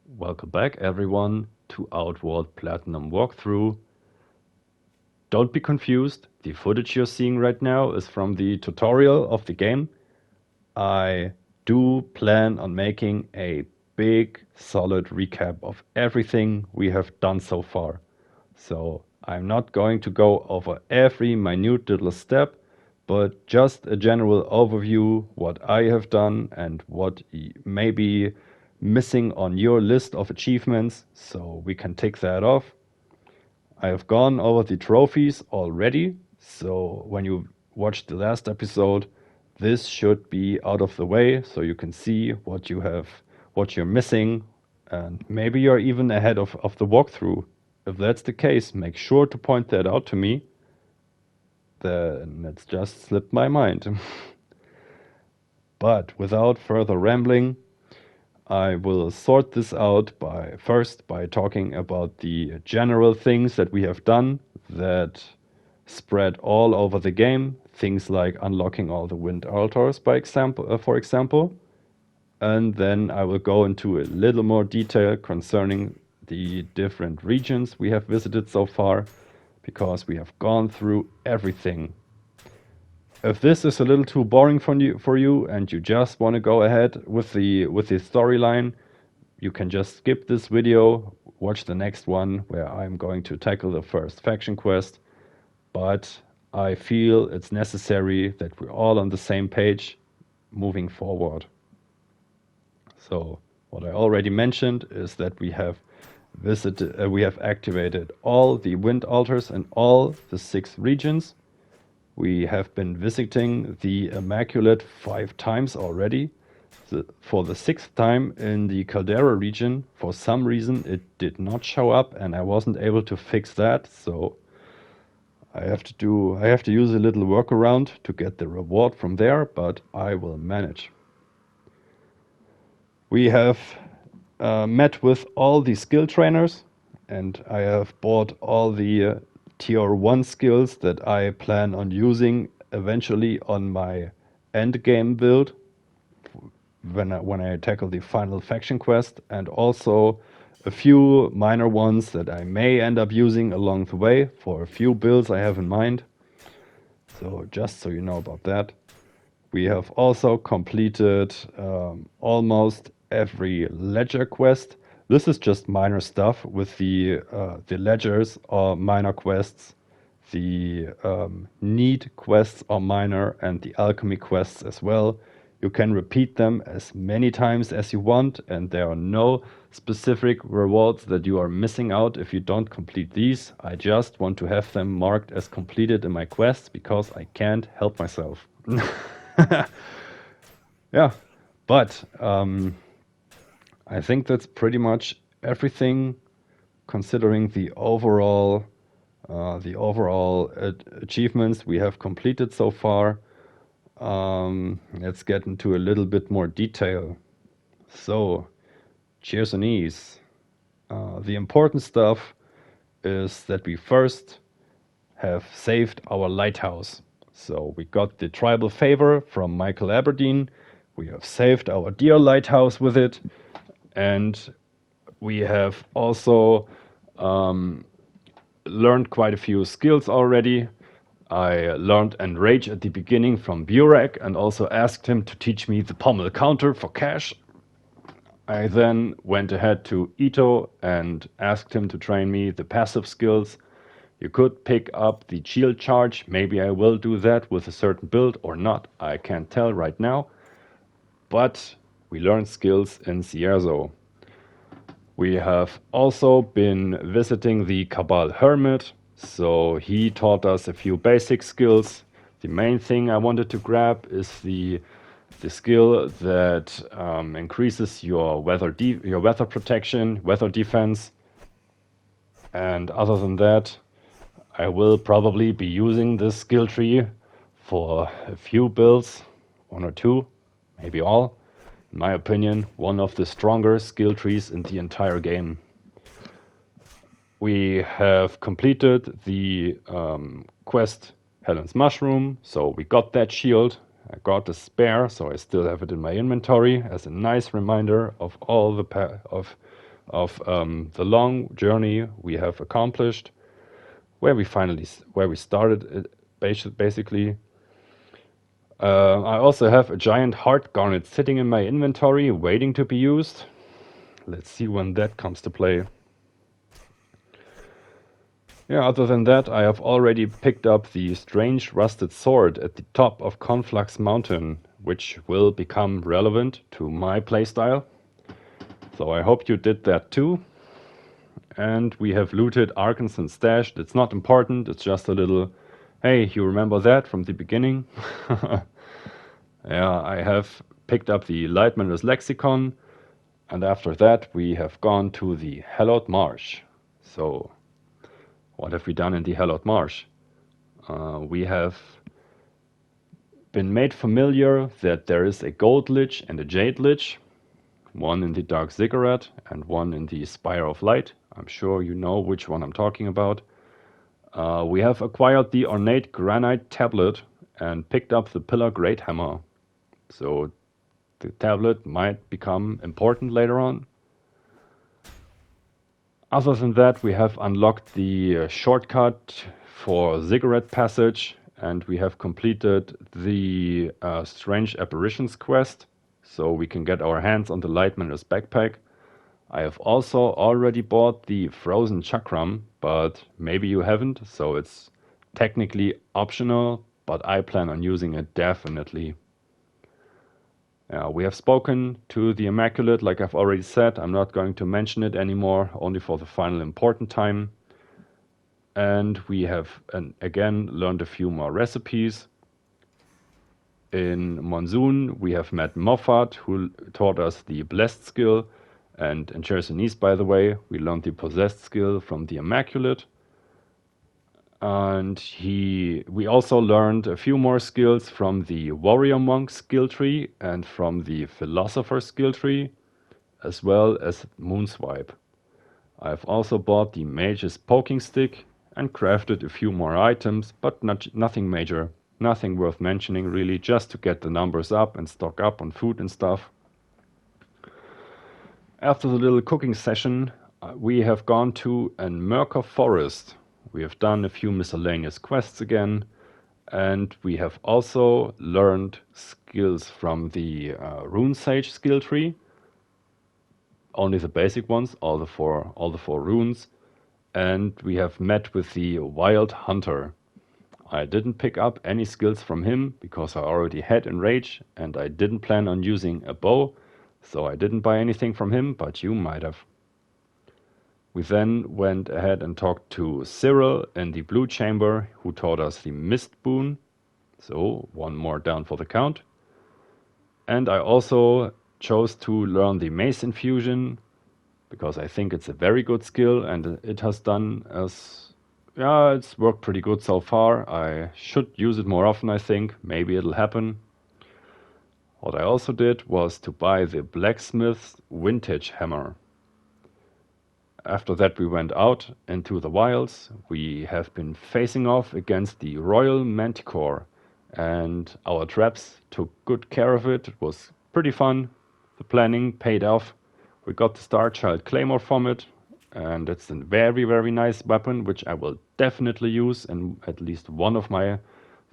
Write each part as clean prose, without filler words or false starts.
Welcome back, everyone, to Outworld Platinum walkthrough. Don't be confused, the footage you're seeing right now is from the tutorial of the game. I do plan on making a big, solid recap of everything we have done so far. So I'm not going to go over every minute little step, but just a general overview what I have done and what may be missing on your list of achievements, so we can tick that off. I have gone over the trophies already, so when you watch the last episode, this should be out of the way so you can see what you're missing, and maybe you're even ahead of the walkthrough. If that's the case, make sure to point that out to me. Then it's just slipped my mind. But without further rambling, I will sort this out by talking about the general things that we have done that spread all over the game. Things like unlocking all the wind altars, for example. And then I will go into a little more detail concerning the different regions we have visited so far, because we have gone through everything. If this is a little too boring for you and you just want to go ahead with the storyline, you can just skip this video, watch the next one where I'm going to tackle the first faction quest. But I feel it's necessary that we're all on the same page moving forward. So what I already mentioned is that we have activated all the wind altars in all the 6 regions. We have been visiting the Immaculate 5 times already. For the 6th time in the Caldera region, for some reason it did not show up and I wasn't able to fix that, so I have to use a little workaround to get the reward from there, but I will manage. We have met with all the skill trainers, and I have bought all the tier 1 skills that I plan on using eventually on my end game build when I tackle the final faction quest, and also a few minor ones that I may end up using along the way for a few builds I have in mind. So just so you know about that. We have also completed almost every ledger quest. This is just minor stuff with the ledgers or minor quests. The need quests are minor and the alchemy quests as well. You can repeat them as many times as you want, and there are no specific rewards that you are missing out if you don't complete these. I just want to have them marked as completed in my quests because I can't help myself. Yeah, but I think that's pretty much everything considering the overall achievements we have completed so far. Let's get into a little bit more detail. So, Chersonese. The important stuff is that we first have saved our lighthouse. So we got the tribal favor from Michael Aberdeen. We have saved our dear lighthouse with it. And we have also learned quite a few skills already. I learned Enrage at the beginning from Burek and also asked him to teach me the pommel counter for cash. I then went ahead to Ito and asked him to train me the passive skills. You could pick up the shield charge. Maybe I will do that with a certain build or not. I can't tell right now. But we learned skills in Cierzo. We have also been visiting the Cabal Hermit. So he taught us a few basic skills. The main thing I wanted to grab is the skill that increases your weather protection, weather defense. And other than that, I will probably be using this skill tree for a few builds, 1 or 2, maybe all. In my opinion, one of the stronger skill trees in the entire game. We have completed the quest Helen's Mushroom, so we got that shield. I got a spare, so I still have it in my inventory as a nice reminder of all the of the long journey we have accomplished, where we started it, basically. I also have a giant heart garnet sitting in my inventory, waiting to be used. Let's see when that comes to play. Yeah, other than that, I have already picked up the strange rusted sword at the top of Conflux Mountain, which will become relevant to my playstyle. So I hope you did that too. And we have looted Arkansas stash. It's not important, it's just a little, hey, you remember that from the beginning? Yeah, I have picked up the Lightmander's Lexicon, and after that we have gone to the Hallowed Marsh. So, what have we done in the Hallowed Marsh? We have been made familiar that there is a Gold Lich and a Jade Lich, one in the Dark Ziggurat and one in the Spire of Light. I'm sure you know which one I'm talking about. We have acquired the Ornate Granite Tablet and picked up the Pillar Great Hammer. So the tablet might become important later on. Other than that, we have unlocked the shortcut for Ziggurat Passage, and we have completed the Strange Apparitions quest, so we can get our hands on the Lightmander's backpack. I have also already bought the Frozen Chakram, but maybe you haven't, so it's technically optional, but I plan on using it definitely. We have spoken to the Immaculate, like I've already said. I'm not going to mention it anymore, only for the final important time. And we have, again, learned a few more recipes. In Monsoon, we have met Moffat, who taught us the Blessed skill. And in Chersonese, by the way, we learned the Possessed skill from the Immaculate. And we also learned a few more skills from the Warrior Monk skill tree and from the Philosopher skill tree, as well as Moonswipe. I've also bought the Mage's Poking Stick and crafted a few more items, but nothing major, nothing worth mentioning really, just to get the numbers up and stock up on food and stuff. After the little cooking session, we have gone to Enmerkar Forest. We have done a few miscellaneous quests again, and we have also learned skills from the Rune Sage skill tree. Only the basic ones, all the four runes. And we have met with the Wild Hunter. I didn't pick up any skills from him because I already had Enrage, and I didn't plan on using a bow, so I didn't buy anything from him, but you might have. We then went ahead and talked to Cyril in the Blue Chamber, who taught us the Mist Boon. So, one more down for the count. And I also chose to learn the Mace Infusion, because I think it's a very good skill, and it has done it's worked pretty good so far. I should use it more often, I think. Maybe it'll happen. What I also did was to buy the Blacksmith's Vintage Hammer. After that we went out into the wilds. We have been facing off against the Royal Manticore, and our traps took good care of it. It was pretty fun. The planning paid off. We got the Starchild Claymore from it, and it's a very, very nice weapon, which I will definitely use in at least one of my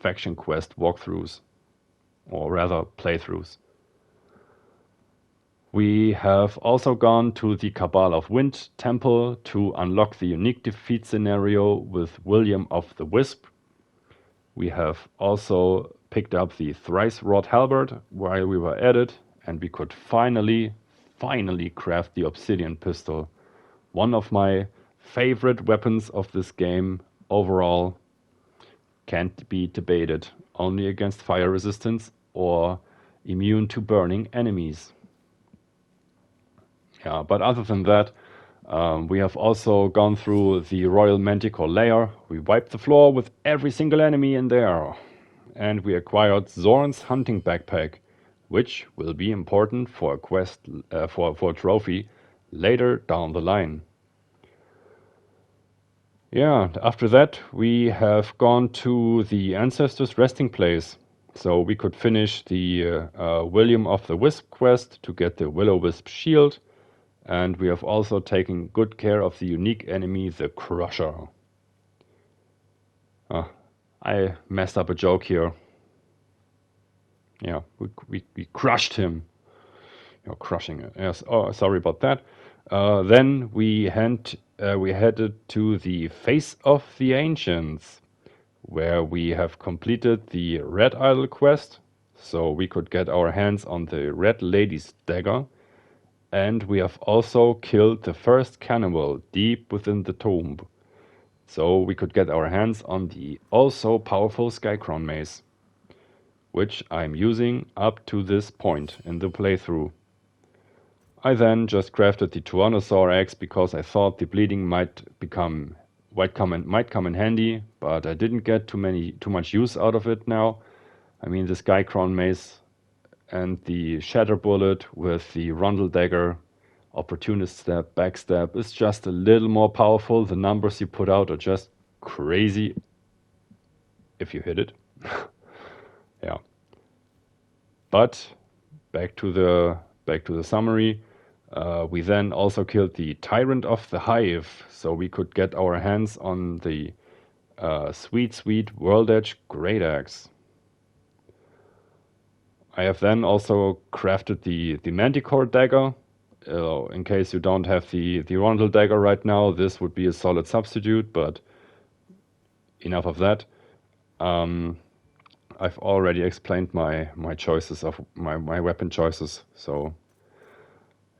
faction quest walkthroughs, or rather playthroughs. We have also gone to the Cabal of Wind temple to unlock the unique defeat scenario with William of the Wisp. We have also picked up the thrice wrought halberd while we were at it, and we could finally craft the obsidian pistol. One of my favorite weapons of this game overall. Can't be debated. Only against fire resistance or immune to burning enemies. Yeah, but other than that, we have also gone through the Royal Manticore lair. We wiped the floor with every single enemy in there. And we acquired Zorn's hunting backpack, which will be important for a quest, for a trophy later down the line. Yeah, after that we have gone to the Ancestors' resting place. So we could finish the William of the Wisp quest to get the Will-O-Wisp shield. And we have also taken good care of the unique enemy, the Crusher. I messed up a joke here. Yeah, we crushed him. You're crushing it. Yes. Oh, sorry about that. Then we headed to the Face of the Ancients, where we have completed the Red Idol quest, so we could get our hands on the Red Lady's dagger, and we have also killed the first cannibal deep within the tomb, so we could get our hands on the also powerful Skycrown mace, which I'm using up to this point in the playthrough. I then just crafted the Tyrannosaur axe because I thought the bleeding might come in handy, but I didn't get too much use out of it now. I mean, the Skycrown mace and the Shatter Bullet with the Rundle Dagger, Opportunist Step, Backstab is just a little more powerful. The numbers you put out are just crazy if you hit it. Yeah. But back to the summary. We then also killed the Tyrant of the Hive, so we could get our hands on the sweet World Edge Great Axe. I have then also crafted the Manticore dagger. In case you don't have the Rondel dagger right now, this would be a solid substitute, but enough of that. I've already explained my choices of my weapon choices, so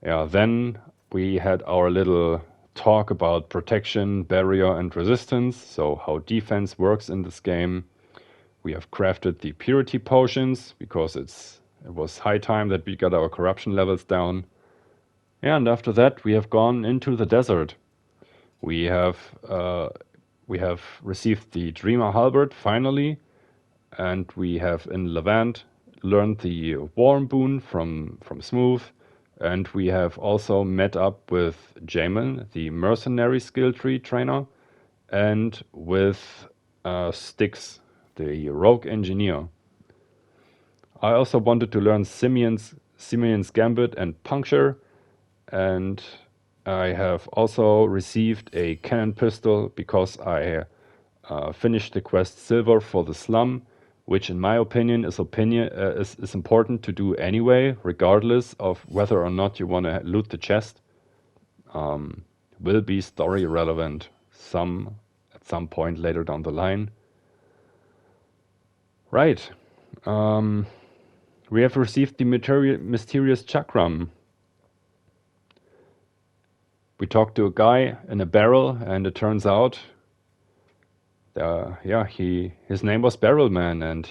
yeah. Then we had our little talk about protection, barrier, and resistance, so how defense works in this game. We have crafted the purity potions because it was high time that we got our corruption levels down. And after that, we have gone into the desert. We have received the Dreamer Halberd finally, and we have in Levant learned the Warm Boon from Smooth, and we have also met up with Jamin, the mercenary skill tree trainer, and with Styx, the rogue engineer. I also wanted to learn Simeon's Gambit and Puncture, and I have also received a cannon pistol because I finished the quest Silver for the Slum, which in my opinion is important to do anyway, regardless of whether or not you want to loot the chest. Will be story relevant at some point later down the line. Right. We have received the mysterious chakram. We talked to a guy in a barrel, and it turns out, his name was Barrelman, and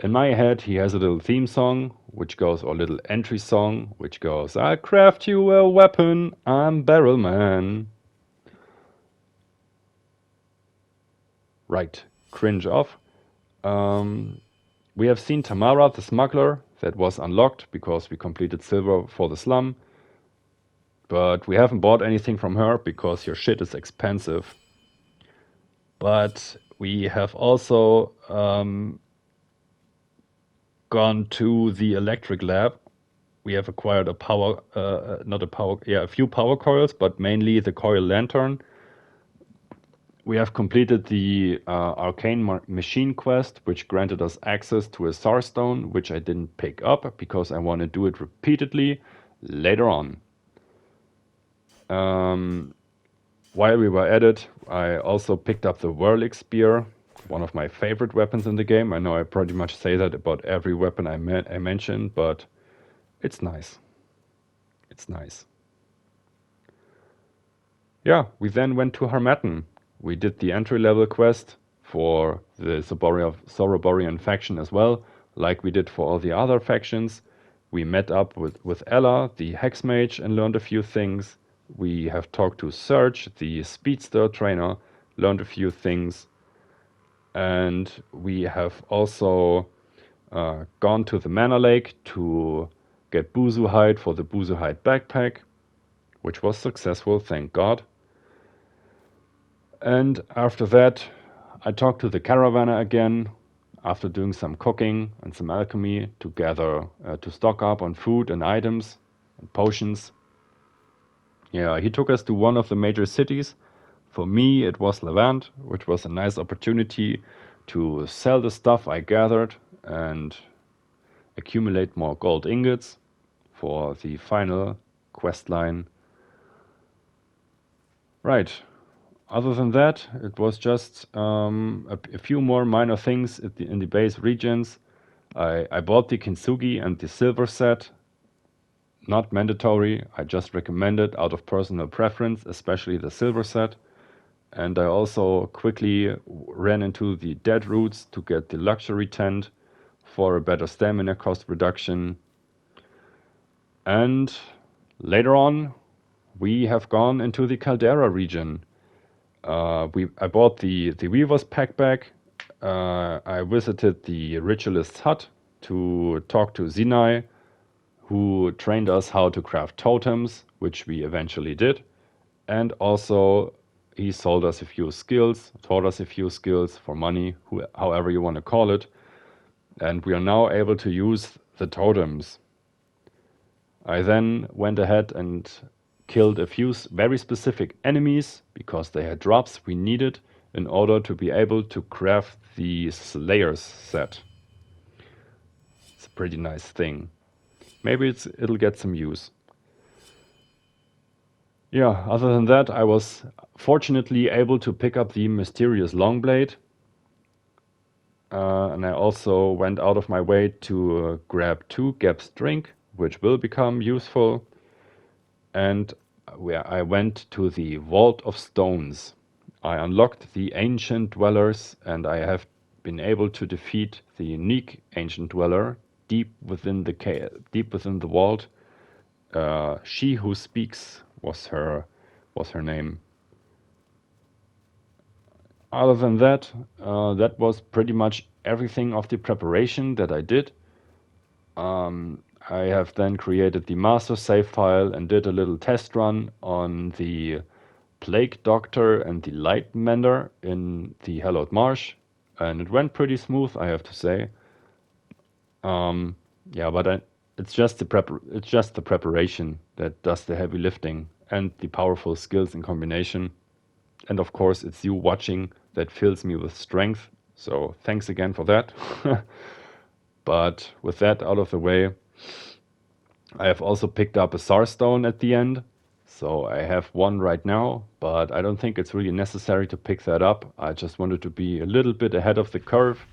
in my head he has a little theme song, or little entry song, which goes, "I'll craft you a weapon, I'm Barrelman." Right, cringe off. We have seen Tamara the smuggler, that was unlocked because we completed Silver for the Slum. But we haven't bought anything from her because your shit is expensive. But we have also gone to the electric lab. We have acquired a few power coils, but mainly the coil lantern. We have completed the Arcane Machine quest, which granted us access to a Star Stone, which I didn't pick up because I want to do it repeatedly later on. While we were at it, I also picked up the Whirlig Spear, one of my favorite weapons in the game. I know I pretty much say that about every weapon I mentioned, but it's nice. It's nice. Yeah, we then went to Harmattan. We did the entry-level quest for the Soroborian faction as well, like we did for all the other factions. We met up with Ella, the Hex Mage, and learned a few things. We have talked to Serge, the Speedster trainer, learned a few things. And we have also gone to the Mana Lake to get Buzu hide for the Buzu hide backpack, which was successful, thank God. And after that, I talked to the Caravanner again, after doing some cooking and some alchemy to stock up on food and items and potions. Yeah, he took us to one of the major cities. For me, it was Levant, which was a nice opportunity to sell the stuff I gathered and accumulate more gold ingots for the final quest line. Right. Other than that, it was just a few more minor things in the base regions. I bought the Kintsugi and the silver set. Not mandatory, I just recommend it out of personal preference, especially the silver set. And I also quickly ran into the dead roots to get the luxury tent for a better stamina cost reduction. And later on, we have gone into the Caldera region. I bought the Weaver's Packback. I visited the Ritualist's hut to talk to Zinai, who trained us how to craft totems, which we eventually did. And also, he sold us a few skills, taught us a few skills for money, however you want to call it. And we are now able to use the totems. I then went ahead and killed a few very specific enemies because they had drops we needed in order to be able to craft the Slayer's set. It's a pretty nice thing. Maybe it'll get some use. Yeah, other than that, I was fortunately able to pick up the mysterious Longblade. And I also went out of my way to grab 2 Gap's Drink, which will become useful. And I went to the Vault of Stones. I unlocked the Ancient Dwellers, and I have been able to defeat the unique Ancient Dweller deep within the vault. She Who Speaks was her name. Other than that, that was pretty much everything of the preparation that I did. I have then created the master save file and did a little test run on the Plague Doctor and the Light Mender in the Hallowed Marsh, and it went pretty smooth, I have to say. Yeah, but it's just the preparation that does the heavy lifting and the powerful skills in combination. And of course, it's you watching that fills me with strength. So thanks again for that. But with that out of the way, I have also picked up a Sarstone at the end. So I have one right now, but I don't think it's really necessary to pick that up. I just wanted to be a little bit ahead of the curve,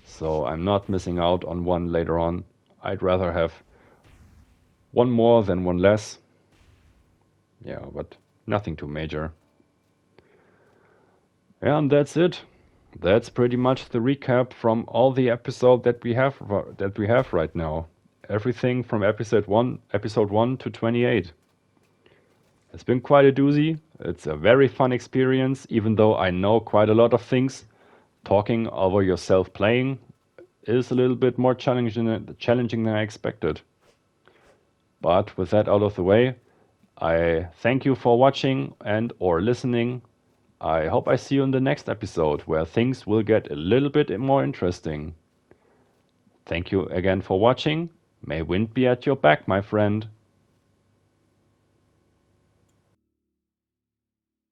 so I'm not missing out on one later on. I'd rather have one more than one less. Yeah, but nothing too major. Yeah, and that's it. That's pretty much the recap from all the episode that we have right now. Everything from episode 1 to 28. It's been quite a doozy. It's a very fun experience, even though I know quite a lot of things. Talking over yourself playing is a little bit more challenging than I expected. But with that out of the way, I thank you for watching and or listening. I hope I see you in the next episode, where things will get a little bit more interesting. Thank you again for watching. May wind be at your back, my friend.